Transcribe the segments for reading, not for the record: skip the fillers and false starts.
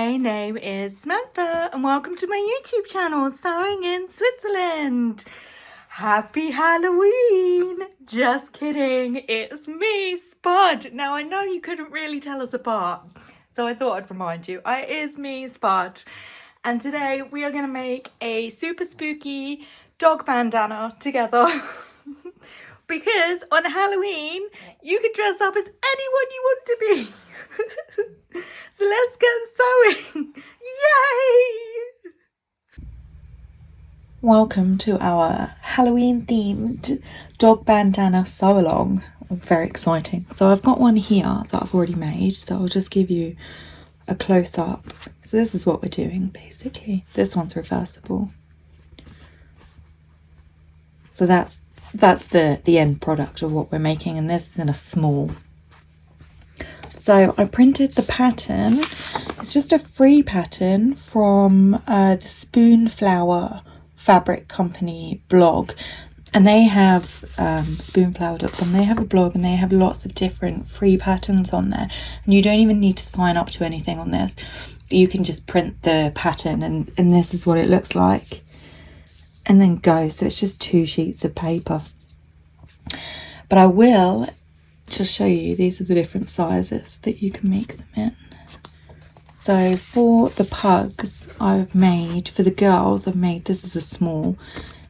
My name is Samantha and welcome to my YouTube channel, Sewing in Switzerland. Happy Halloween! Just kidding, it's me, Spud. Now I know you couldn't really tell us apart, so I thought I'd remind you, it is me, Spud. And today we are going to make a super spooky dog bandana together. Because on Halloween, you can dress up as anyone you want to be. So let's get sewing. Yay! Welcome to our Halloween themed dog bandana sew along. Very exciting. So I've got one here that I've already made, so I'll just give you a close up. So this is what we're doing basically. This one's reversible. So that's the end product of what we're making, and this is in a small. So I printed the pattern. It's just a free pattern from the Spoonflower fabric company blog, and they have spoonflower.com. They have a blog and they have lots of different free patterns on there, and you don't even need to sign up to anything on this. You can just print the pattern and this is what it looks like. And then go. So it's just 2 sheets of paper. But I will just show you, these are the different sizes that you can make them in. So for the pugs I've made, for the girls I've made, this is a small.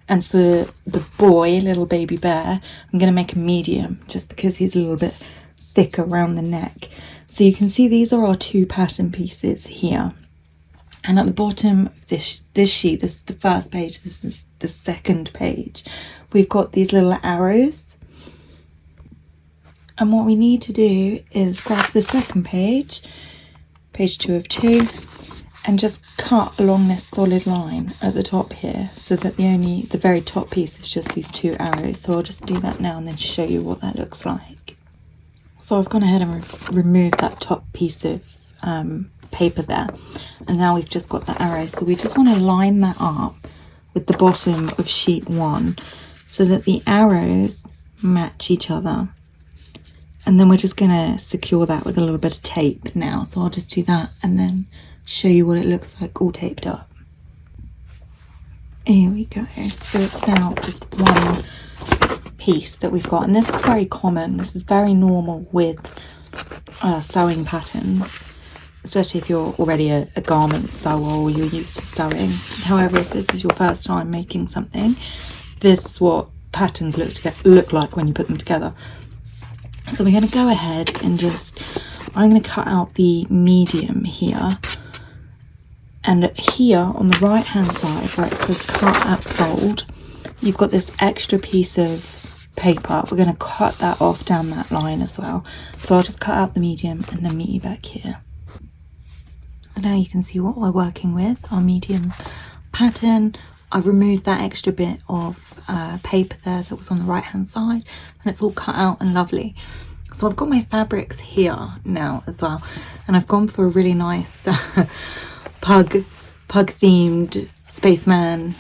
And for the boy, little baby bear, I'm going to make a medium just because he's a little bit thick around the neck. So you can see these are our 2 pattern pieces here. And at the bottom of this sheet, this is the first page, this is the second page, we've got these little arrows. And what we need to do is grab the second page, page 2 of 2, and just cut along this solid line at the top here, so that the very top piece is just these 2 arrows. So I'll just do that now and then show you what that looks like. So I've gone ahead and removed that top piece of paper there, and now we've just got the arrows. So we just want to line that up with the bottom of sheet 1 so that the arrows match each other, and then we're just going to secure that with a little bit of tape now. So I'll just do that and then show you what it looks like all taped up. Here we go. So it's now just one piece that we've got, and this is very common, this is very normal with sewing patterns, especially if you're already a garment sewer or you're used to sewing. However, if this is your first time making something, this is what patterns look like when you put them together. So we're going to go ahead and I'm going to cut out the medium here. And here on the right hand side where it says cut at fold, you've got this extra piece of paper. We're going to cut that off down that line as well. So I'll just cut out the medium and then meet you back here. So now you can see what we're working with, our medium pattern. I've removed that extra bit of paper there that was on the right hand side, and it's all cut out and lovely. So I've got my fabrics here now as well, and I've gone for a really nice pug themed spaceman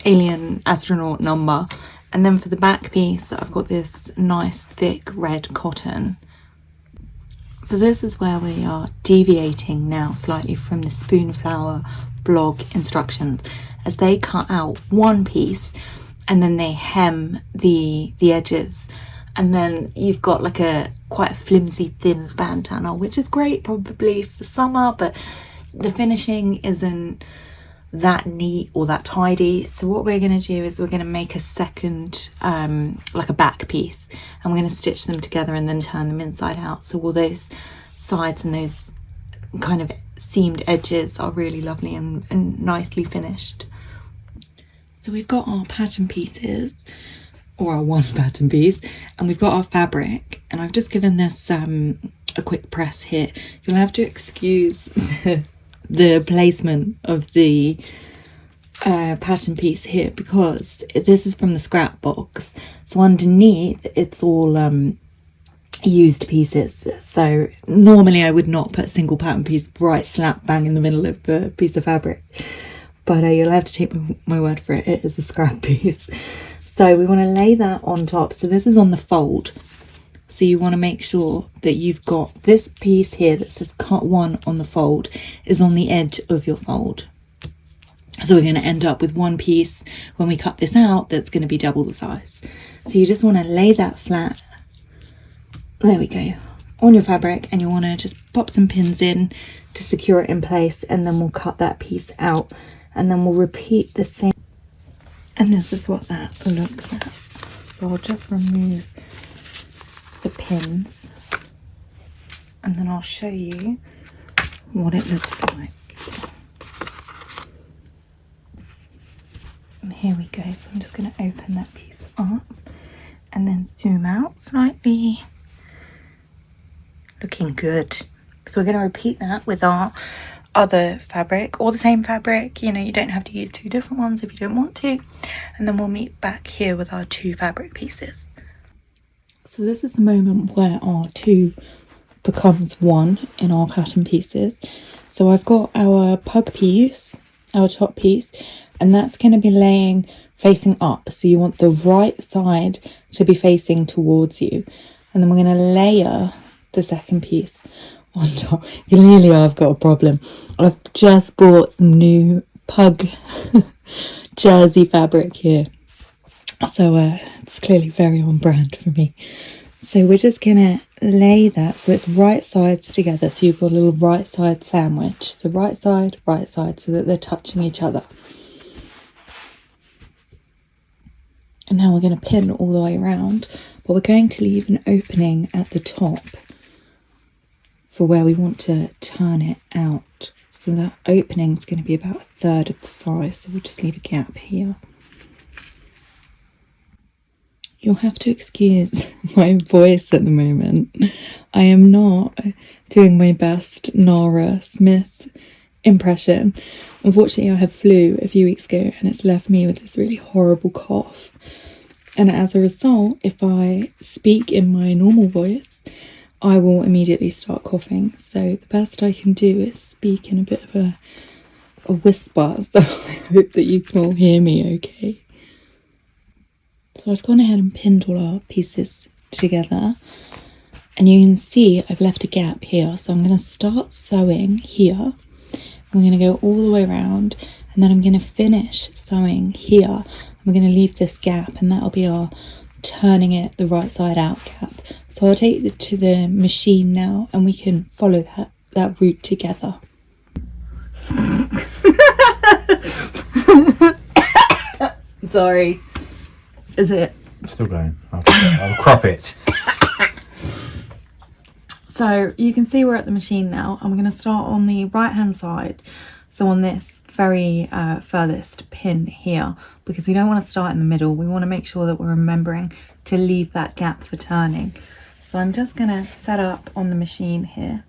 alien astronaut number. And then for the back piece, I've got this nice thick red cotton. So this is where we are deviating now slightly from the Spoonflower blog instructions, as they cut out one piece and then they hem the edges, and then you've got like quite a flimsy thin bandana, which is great probably for summer, but the finishing isn't that neat or that tidy. So what we're going to do is we're going to make a second like a back piece, and we're going to stitch them together and then turn them inside out, so all those sides and those kind of seamed edges are really lovely and nicely finished. So we've got our pattern pieces, or our one pattern piece, and we've got our fabric, and I've just given this a quick press here. You'll have to excuse the placement of the pattern piece here, because this is from the scrap box. So underneath it's all used pieces. So normally I would not put a single pattern piece right slap bang in the middle of a piece of fabric, but you'll have to take my word for it. It is a scrap piece. So we want to lay that on top. So this is on the fold. So you want to make sure that you've got this piece here that says cut 1 on the fold is on the edge of your fold. So we're going to end up with one piece when we cut this out that's going to be double the size. So you just want to lay that flat, there we go, on your fabric, and you want to just pop some pins in to secure it in place, and then we'll cut that piece out, and then we'll repeat the same. And this is what that looks like. So I'll just remove the pins and then I'll show you what it looks like. And here we go. So I'm just going to open that piece up and then zoom out slightly. Looking good. So we're going to repeat that with our other fabric, or the same fabric. You know, you don't have to use 2 different ones if you don't want to. And then we'll meet back here with our 2 fabric pieces. So this is the moment where our 2 becomes 1 in our pattern pieces. So I've got our pug piece, our top piece, and that's going to be laying facing up. So you want the right side to be facing towards you. And then we're going to layer the second piece on top. Clearly I've got a problem. I've just bought some new pug jersey fabric here, so it's clearly very on brand for me. So we're just gonna lay that so it's right sides together, so you've got a little right side sandwich. So right side, so that they're touching each other. And now we're going to pin all the way around, but we're going to leave an opening at the top for where we want to turn it out. So that opening is going to be about 1/3 of the size, so we'll just leave a gap here. You'll have to excuse my voice at the moment. I am not doing my best Nara Smith impression. Unfortunately, I had flu a few weeks ago and it's left me with this really horrible cough. And as a result, if I speak in my normal voice, I will immediately start coughing. So the best I can do is speak in a bit of a whisper. So I hope that you can all hear me okay. So I've gone ahead and pinned all our pieces together. And you can see I've left a gap here. So I'm going to start sewing here. I'm going to go all the way around. And then I'm going to finish sewing here. I'm going to leave this gap, and that'll be our turning it the right side out gap. So I'll take it to the machine now and we can follow that route together. Sorry. Is it? Still going. I'll crop it. So you can see we're at the machine now, and we're going to start on the right hand side. So on this very furthest pin here, because we don't want to start in the middle. We want to make sure that we're remembering to leave that gap for turning. So I'm just going to set up on the machine here.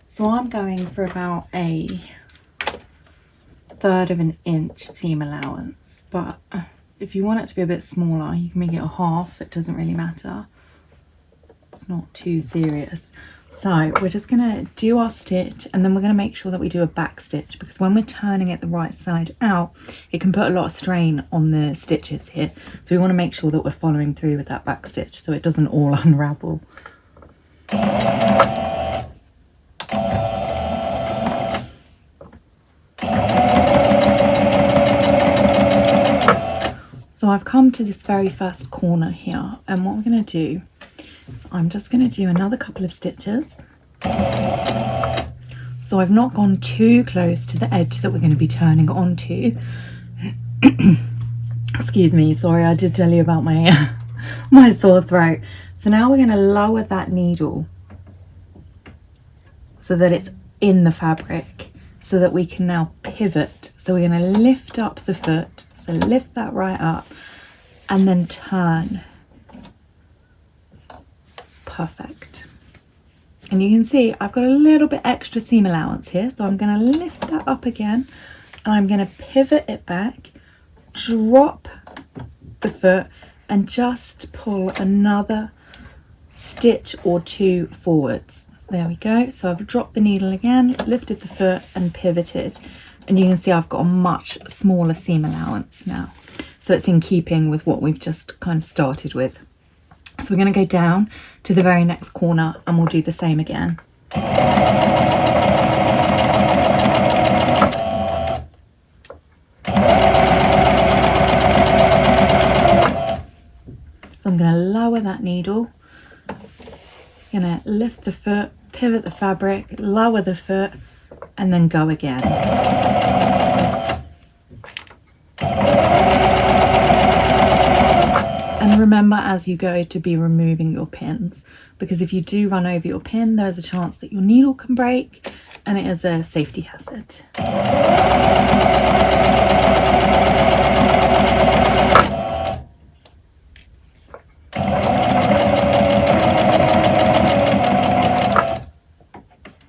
So I'm going for about a 1/3 of an inch seam allowance, but if you want it to be a bit smaller, you can make it a 1/2. It doesn't really matter. It's not too serious. So we're just going to do our stitch, and then we're going to make sure that we do a back stitch, because when we're turning it the right side out, it can put a lot of strain on the stitches here. So we want to make sure that we're following through with that back stitch so it doesn't all unravel. So I've come to this very first corner here, and what we're going to do is I'm just going to do another couple of stitches. So I've not gone too close to the edge that we're going to be turning onto. Excuse me, sorry, I did tell you about my my sore throat. So now we're going to lower that needle so that it's in the fabric, so that we can now pivot. So we're going to lift up the foot, so lift that right up and then turn. Perfect. And you can see I've got a little bit extra seam allowance here, so I'm going to lift that up again and I'm going to pivot it back, drop the foot and just pull another stitch or 2 forwards. There we go. So I've dropped the needle again, lifted the foot and pivoted, and you can see I've got a much smaller seam allowance now. so it's in keeping with what we've just kind of started with. So we're going to go down to the very next corner and we'll do the same again. So I'm going to lower that needle, going to lift the foot, pivot the fabric, lower the foot, and then go again. And remember as you go to be removing your pins, because if you do run over your pin, there is a chance that your needle can break, and it is a safety hazard.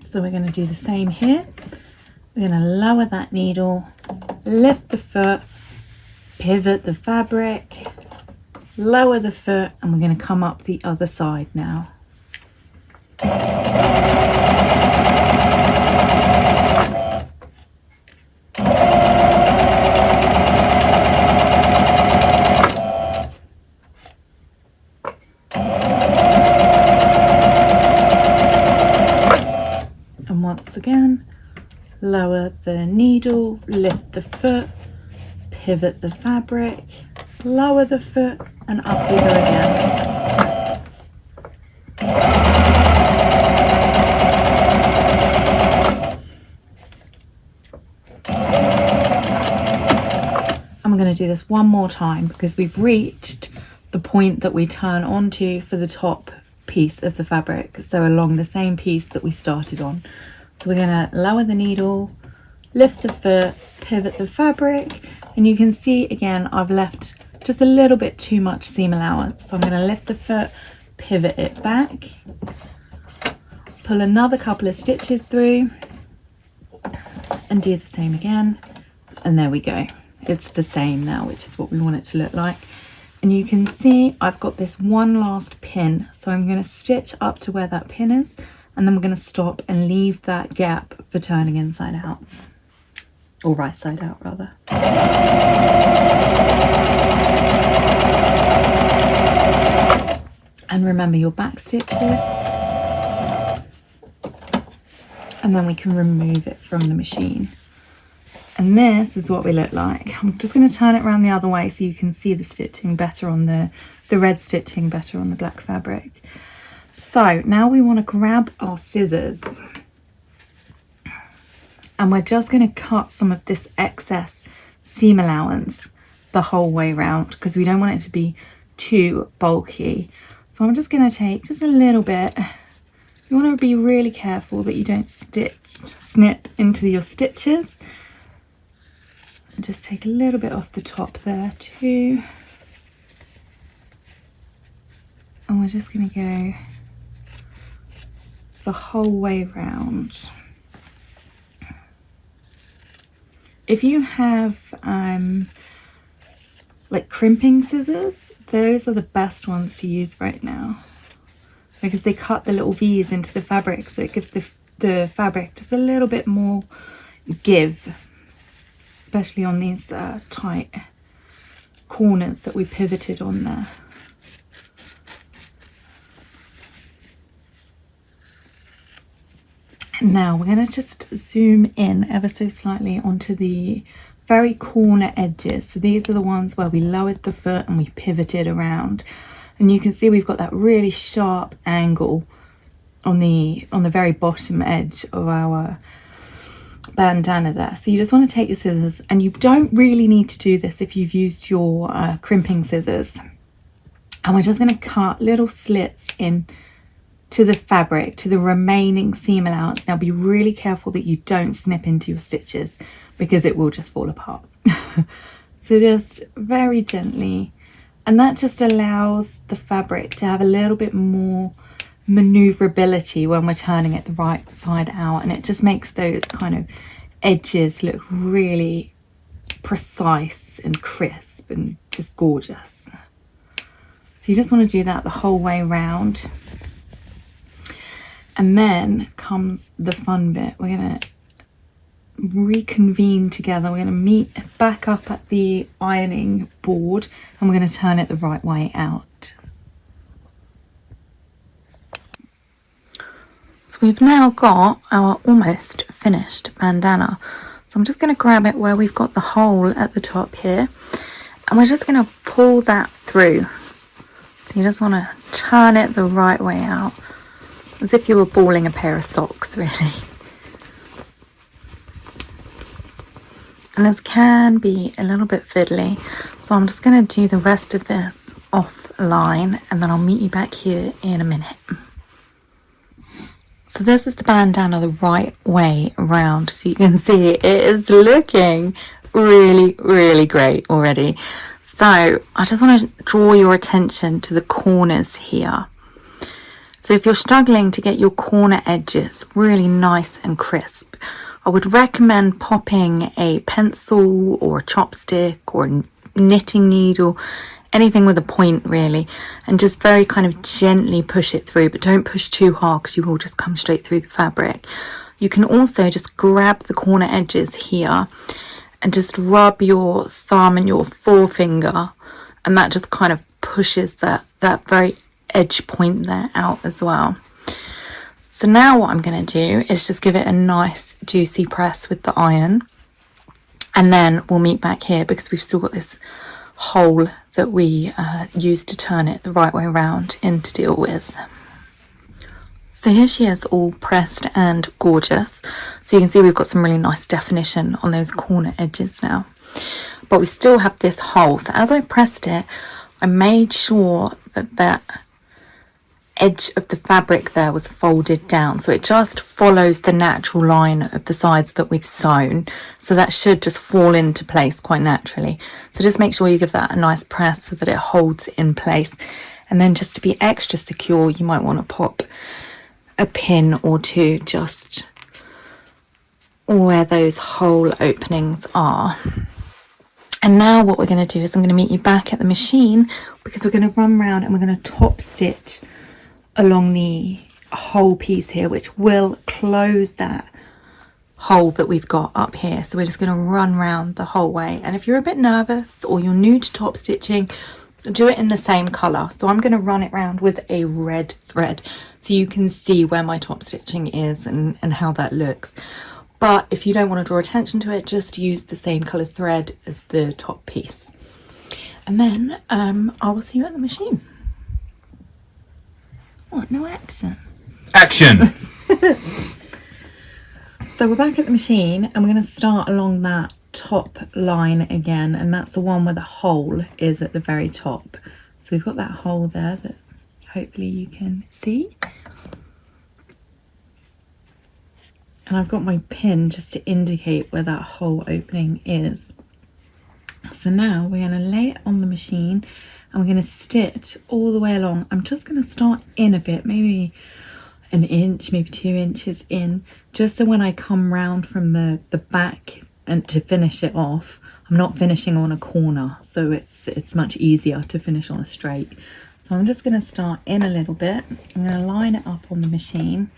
So we're going to do the same here. We're going to lower that needle, lift the foot, pivot the fabric, lower the foot, and we're going to come up the other side now. And once again, lower the needle, lift the foot, pivot the fabric, lower the foot, and up we go again. And we're going to do this one more time because we've reached the point that we turn onto for the top piece of the fabric, so along the same piece that we started on. So we're going to lower the needle, lift the foot, pivot the fabric, and you can see again I've left just a little bit too much seam allowance. So I'm going to lift the foot, pivot it back, pull another couple of stitches through, and do the same again, and there we go. It's the same now, which is what we want it to look like. And you can see I've got this one last pin, so I'm going to stitch up to where that pin is, and then we're going to stop and leave that gap for turning inside out, or right side out rather. And remember your back stitch here, and then we can remove it from the machine. And this is what we look like. I'm just going to turn it around the other way so you can see the stitching better on the red stitching better on the black fabric. So now we want to grab our scissors, and we're just going to cut some of this excess seam allowance the whole way around because we don't want it to be too bulky. So I'm just going to take just a little bit. You want to be really careful that you don't snip into your stitches. And just take a little bit off the top there too. And we're just going to go the whole way round. If you have like crimping scissors, those are the best ones to use right now because they cut the little V's into the fabric, so it gives the fabric just a little bit more give, especially on these tight corners that we pivoted on there. And now we're going to just zoom in ever so slightly onto the very corner edges. So these are the ones where we lowered the foot and we pivoted around, and you can see we've got that really sharp angle on the very bottom edge of our bandana there. So you just want to take your scissors, and you don't really need to do this if you've used your crimping scissors, and we're just going to cut little slits in to the fabric, to the remaining seam allowance. Now be really careful that you don't snip into your stitches because it will just fall apart. So just very gently, and that just allows the fabric to have a little bit more maneuverability when we're turning it the right side out, and it just makes those kind of edges look really precise and crisp and just gorgeous. So you just want to do that the whole way around. And then comes the fun bit. We're going to reconvene together. We're going to meet back up at the ironing board and we're going to turn it the right way out. So we've now got our almost finished bandana. So I'm just going to grab it where we've got the hole at the top here and we're just going to pull that through. So you just want to turn it the right way out, as if you were balling a pair of socks, really. And this can be a little bit fiddly, so I'm just going to do the rest of this offline and then I'll meet you back here in a minute. So this is the bandana the right way around, so you can see it is looking really, really great already. So I just want to draw your attention to the corners here. So if you're struggling to get your corner edges really nice and crisp, I would recommend popping a pencil or a chopstick or a knitting needle, anything with a point really, and just very kind of gently push it through, but don't push too hard because you will just come straight through the fabric. You can also just grab the corner edges here and just rub your thumb and your forefinger, and that just kind of pushes that very edge point there out as well. So now what I'm going to do is just give it a nice juicy press with the iron, and then we'll meet back here because we've still got this hole that we used to turn it the right way around in to deal with. So here she is, all pressed and gorgeous. So you can see we've got some really nice definition on those corner edges now, but we still have this hole. So as I pressed it, I made sure that that edge of the fabric there was folded down, so it just follows the natural line of the sides that we've sewn, so that should just fall into place quite naturally. So just make sure you give that a nice press so that it holds in place, and then just to be extra secure you might want to pop a pin or two just where those hole openings are. And now what we're going to do is I'm going to meet you back at the machine because we're going to run around and we're going to top stitch along the whole piece here, which will close that hole that we've got up here. So we're just going to run around the whole way, and if you're a bit nervous or you're new to top stitching, do it in the same color. So I'm going to run it around with a red thread so you can see where my top stitching is and how that looks. But if you don't want to draw attention to it, just use the same color thread as the top piece, and then I will see you at the machine. What? No accent? Action! So we're back at the machine and we're going to start along that top line again, and that's the one where the hole is at the very top. So we've got that hole there that hopefully you can see. And I've got my pin just to indicate where that hole opening is. So now we're going to lay it on the machine and we're going to stitch all the way along. I'm just going to start in a bit, maybe an inch, maybe 2 inches in, just so when I come round from the back and to finish it off, I'm not finishing on a corner, so it's much easier to finish on a straight. So I'm just going to start in a little bit. I'm going to line it up on the machine.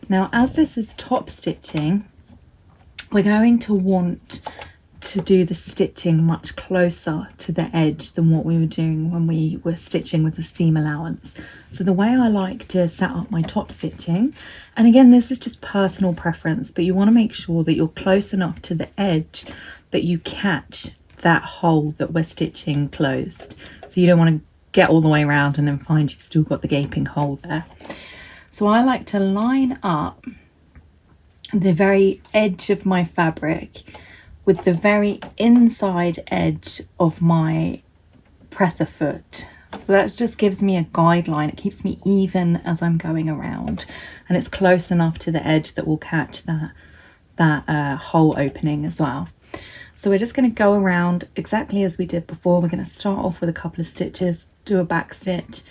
Now, as this is top stitching, we're going to want to do the stitching much closer to the edge than what we were doing when we were stitching with the seam allowance. So the way I like to set up my top stitching, and again this is just personal preference, but you want to make sure that you're close enough to the edge that you catch that hole that we're stitching closed. So you don't want to get all the way around and then find you've still got the gaping hole there. So I like to line up the very edge of my fabric with the very inside edge of my presser foot. So that just gives me a guideline. It keeps me even as I'm going around, and it's close enough to the edge that will catch that hole opening as well. So we're just going to go around exactly as we did before. We're going to start off with a couple of stitches, do a back stitch,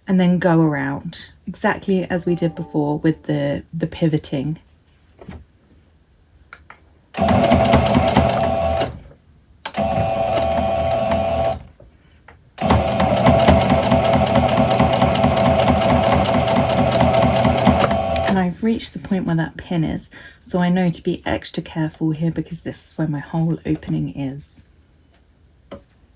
and then go around exactly as we did before with the pivoting. reached the point where that pin is, so I know to be extra careful here because this is where my hole opening is.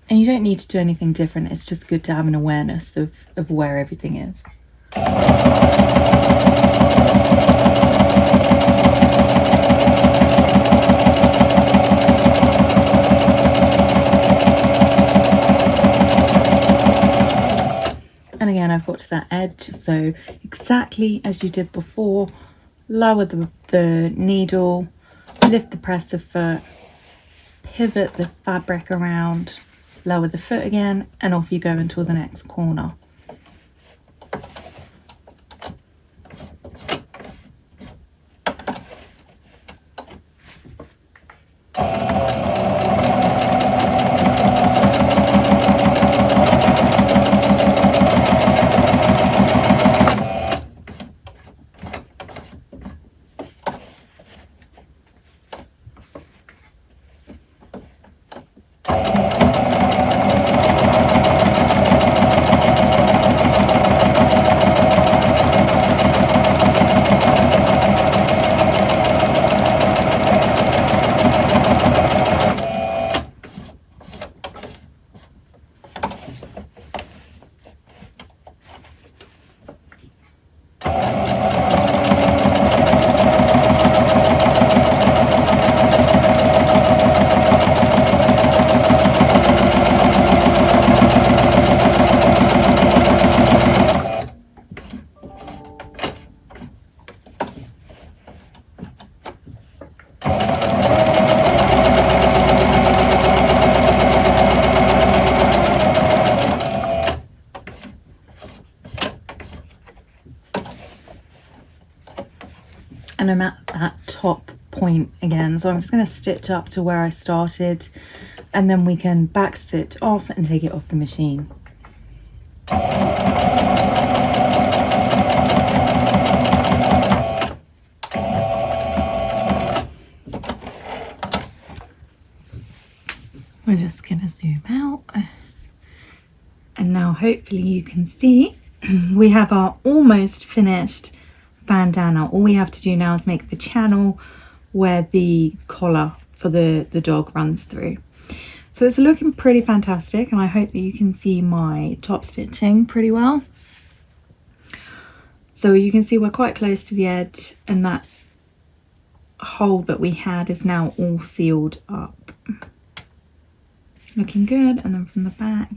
And you don't need to do anything different, it's just good to have an awareness of where everything is. And again, I've got to that edge, so exactly as you did before, lower the needle, lift the presser foot, pivot the fabric around, lower the foot again, and off you go until the next corner. And I'm at that top point again, so I'm just going to stitch up to where I started, and then we can back stitch off and take it off the machine. We're just going to zoom out, and now hopefully you can see we have our almost finished bandana. All we have to do now is make the channel where the collar for the dog runs through. So it's looking pretty fantastic, and I hope that you can see my top stitching pretty well. So you can see we're quite close to the edge, and that hole that we had is now all sealed up. Looking good. And then from the back,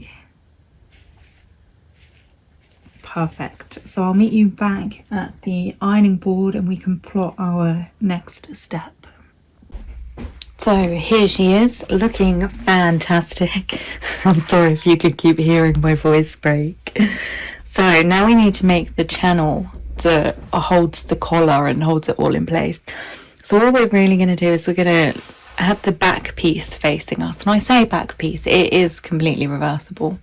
perfect. So I'll meet you back at the ironing board and we can plot our next step. So here she is, looking fantastic. I'm sorry if you could keep hearing my voice break. So now we need to make the channel that holds the collar and holds it all in place. So all we're really going to do is we're going to have the back piece facing us. And I say back piece, it is completely reversible.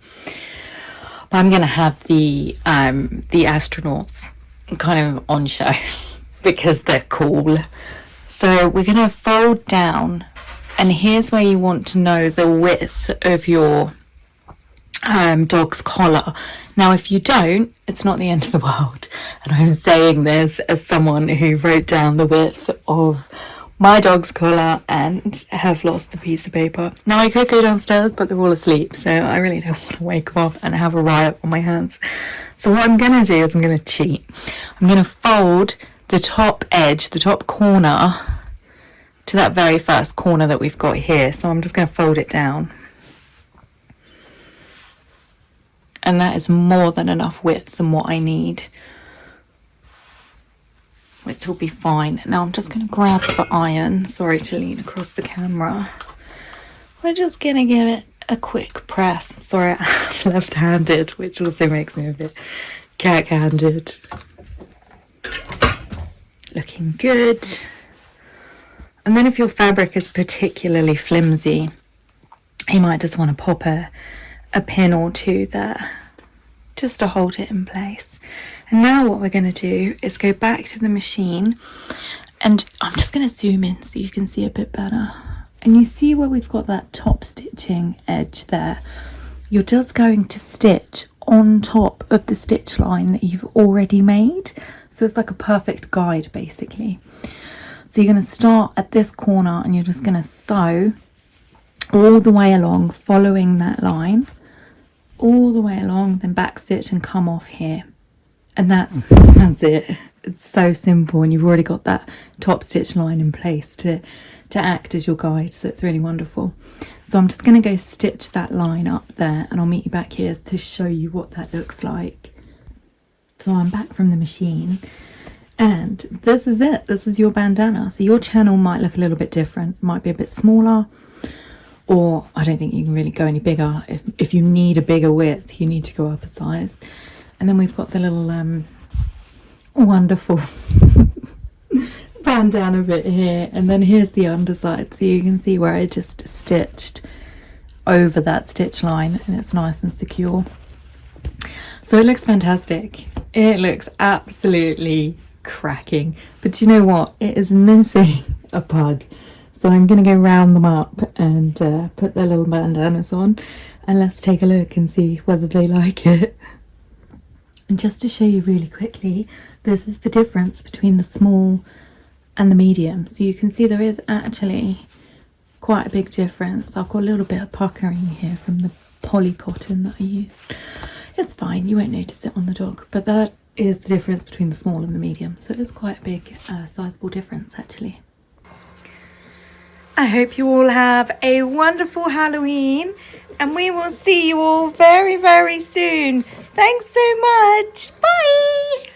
But I'm going to have the astronauts kind of on show because they're cool. So we're going to fold down, and here's where you want to know the width of your dog's collar. Now if you don't, it's not the end of the world, and I'm saying this as someone who wrote down the width of my dog's collar and have lost the piece of paper. Now I could go downstairs, but they're all asleep, so I really don't want to wake them up and have a riot on my hands. So what I'm going to do is I'm going to cheat. I'm going to fold the top edge, the top corner, to that very first corner that we've got here. So I'm just going to fold it down. And that is more than enough width than what I need, which will be fine. Now I'm just going to grab the iron. Sorry to lean across the camera. We're just going to give it a quick press. I'm sorry, I'm left-handed, which also makes me a bit cat-handed. Looking good. And then if your fabric is particularly flimsy, you might just want to pop a pin or two there just to hold it in place. And now what we're going to do is go back to the machine, and I'm just going to zoom in so you can see a bit better. And you see where we've got that top stitching edge there. You're just going to stitch on top of the stitch line that you've already made. So it's like a perfect guide basically. So you're going to start at this corner and you're just going to sew all the way along, following that line all the way along, then backstitch and come off here. And that's it. It's so simple, and you've already got that top stitch line in place to act as your guide, so it's really wonderful. So I'm just going to go stitch that line up there, and I'll meet you back here to show you what that looks like. So I'm back from the machine, and this is it. This is your bandana. So your channel might look a little bit different. It might be a bit smaller, or I don't think you can really go any bigger. If you need a bigger width, you need to go up a size. And then we've got the little wonderful bandana bit here, and then here's the underside, so you can see where I just stitched over that stitch line, and it's nice and secure. So it looks fantastic. It looks absolutely cracking. But you know what? It is missing a pug. So I'm going to go round them up and put their little bandanas on, and let's take a look and see whether they like it. And just to show you really quickly, this is the difference between the small and the medium. So you can see there is actually quite a big difference. I've got a little bit of puckering here from the poly cotton that I used. It's fine, you won't notice it on the dog, but that is the difference between the small and the medium. So it is quite a big, sizable difference actually. I hope you all have a wonderful Halloween, and we will see you all very, very soon. Thanks so much. Bye.